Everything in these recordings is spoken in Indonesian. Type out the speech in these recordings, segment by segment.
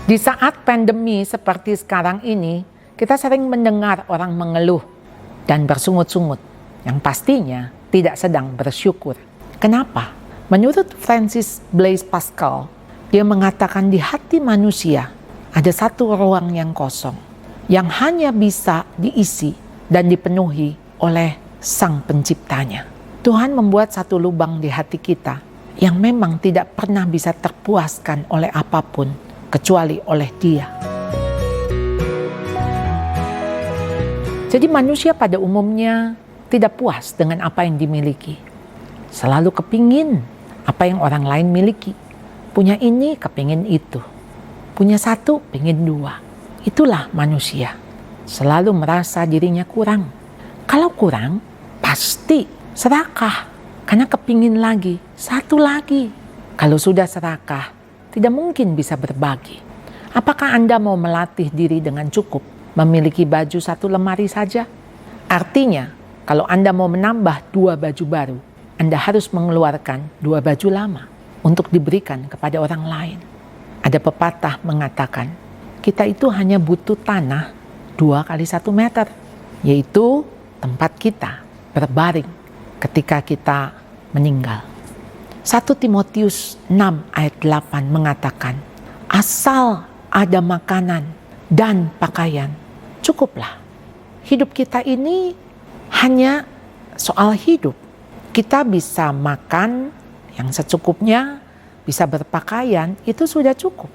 Di saat pandemi seperti sekarang ini, kita sering mendengar orang mengeluh dan bersungut-sungut yang pastinya tidak sedang bersyukur. Kenapa? Menurut Francis Blaise Pascal, dia mengatakan di hati manusia ada satu ruang yang kosong yang hanya bisa diisi dan dipenuhi oleh Sang Penciptanya. Tuhan membuat satu lubang di hati kita yang memang tidak pernah bisa terpuaskan oleh apapun kecuali oleh Dia. Jadi manusia pada umumnya tidak puas dengan apa yang dimiliki. Selalu kepingin apa yang orang lain miliki. Punya ini, kepingin itu. Punya satu, pingin dua. Itulah manusia. Selalu merasa dirinya kurang. Kalau kurang, pasti serakah. Karena kepingin lagi, satu lagi. Kalau sudah serakah, tidak mungkin bisa berbagi. Apakah Anda mau melatih diri dengan cukup memiliki baju satu lemari saja? Artinya, kalau Anda mau menambah 2 baju baru, Anda harus mengeluarkan 2 baju lama untuk diberikan kepada orang lain. Ada pepatah mengatakan, kita itu hanya butuh tanah 2 kali 1 meter, yaitu tempat kita berbaring ketika kita meninggal. 1 Timotius 6 ayat 8 mengatakan, asal ada makanan dan pakaian, cukuplah. Hidup kita ini hanya soal hidup. Kita bisa makan yang secukupnya, bisa berpakaian, itu sudah cukup.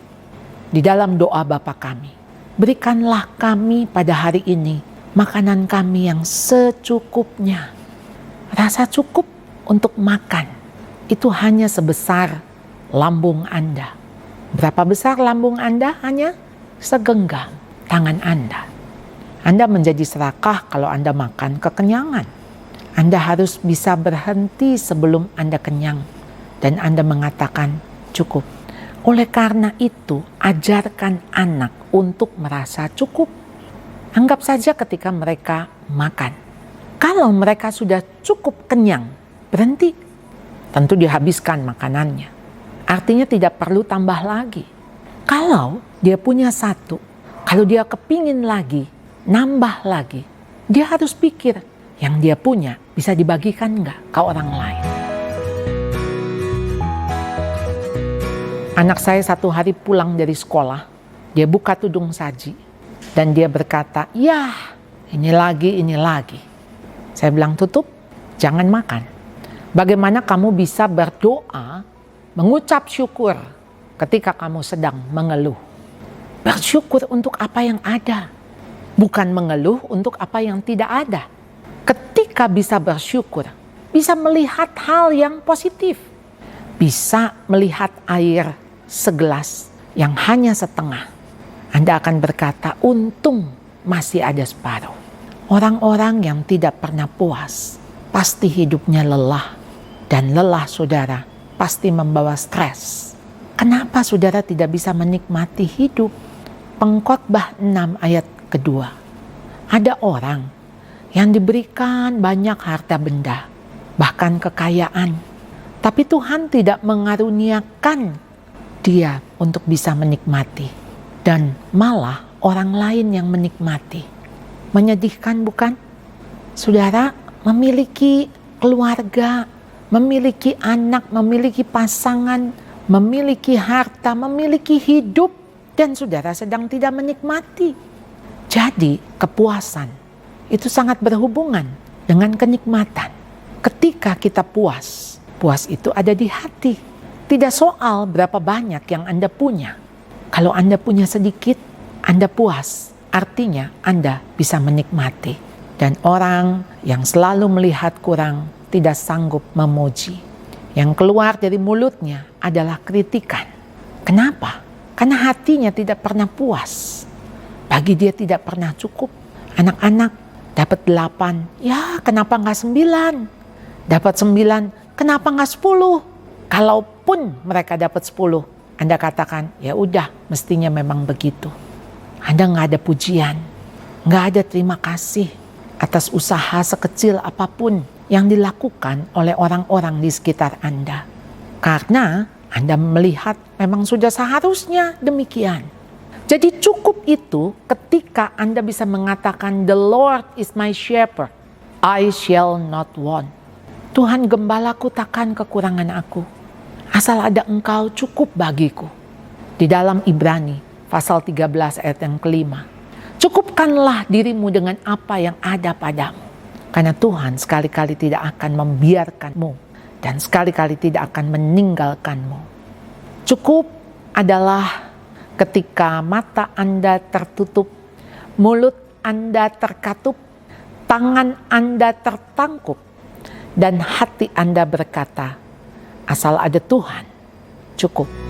Di dalam doa Bapa kami, berikanlah kami pada hari ini makanan kami yang secukupnya. Rasa cukup untuk makan itu hanya sebesar lambung Anda. Berapa besar lambung Anda? Hanya segenggam tangan Anda. Anda menjadi serakah kalau Anda makan kekenyangan. Anda harus bisa berhenti sebelum Anda kenyang dan Anda mengatakan cukup. Oleh karena itu, ajarkan anak untuk merasa cukup. Anggap saja ketika mereka makan. Kalau mereka sudah cukup kenyang, berhenti. Tentu dihabiskan makanannya. Artinya tidak perlu tambah lagi. Kalau dia punya satu, kalau dia kepingin lagi, nambah lagi, dia harus pikir yang dia punya bisa dibagikan enggak ke orang lain. Anak saya satu hari pulang dari sekolah, dia buka tudung saji dan dia berkata, "Yah, ini lagi." Saya bilang, "Tutup, jangan makan. Bagaimana kamu bisa berdoa, mengucap syukur ketika kamu sedang mengeluh? Bersyukur untuk apa yang ada, bukan mengeluh untuk apa yang tidak ada." Ketika bisa bersyukur, bisa melihat hal yang positif, bisa melihat air segelas yang hanya setengah, Anda akan berkata, untung masih ada separuh. Orang-orang yang tidak pernah puas, pasti hidupnya lelah, dan lelah saudara pasti membawa stres. Kenapa saudara tidak bisa menikmati hidup? Pengkhotbah 6 ayat kedua. Ada orang yang diberikan banyak harta benda, bahkan kekayaan. Tapi Tuhan tidak mengaruniakan dia untuk bisa menikmati. Dan malah orang lain yang menikmati. Menyedihkan bukan? Saudara memiliki keluarga, memiliki anak, memiliki pasangan, memiliki harta, memiliki hidup. Dan saudara sedang tidak menikmati. Jadi kepuasan itu sangat berhubungan dengan kenikmatan. Ketika kita puas, puas itu ada di hati. Tidak soal berapa banyak yang Anda punya. Kalau Anda punya sedikit, Anda puas. Artinya Anda bisa menikmati. Dan orang yang selalu melihat kurang tidak sanggup memuji. Yang keluar dari mulutnya adalah kritikan. Kenapa? Karena hatinya tidak pernah puas. Bagi dia tidak pernah cukup. Anak-anak dapat 8, ya kenapa nggak 9? Dapat 9, kenapa nggak 10? Kalaupun mereka dapat 10, Anda katakan, ya udah mestinya memang begitu. Anda nggak ada pujian, nggak ada terima kasih atas usaha sekecil apapun yang dilakukan oleh orang-orang di sekitar Anda. Karena Anda melihat memang sudah seharusnya demikian. Jadi cukup itu ketika Anda bisa mengatakan, "The Lord is my shepherd, I shall not want." Tuhan gembalaku, takkan kekurangan aku. Asal ada Engkau cukup bagiku. Di dalam Ibrani pasal 13 ayat yang kelima. Cukupkanlah dirimu dengan apa yang ada padamu. Karena Tuhan sekali-kali tidak akan membiarkanmu dan sekali-kali tidak akan meninggalkanmu. Cukup adalah ketika mata Anda tertutup, mulut Anda terkatup, tangan Anda tertangkup, dan hati Anda berkata, asal ada Tuhan, cukup.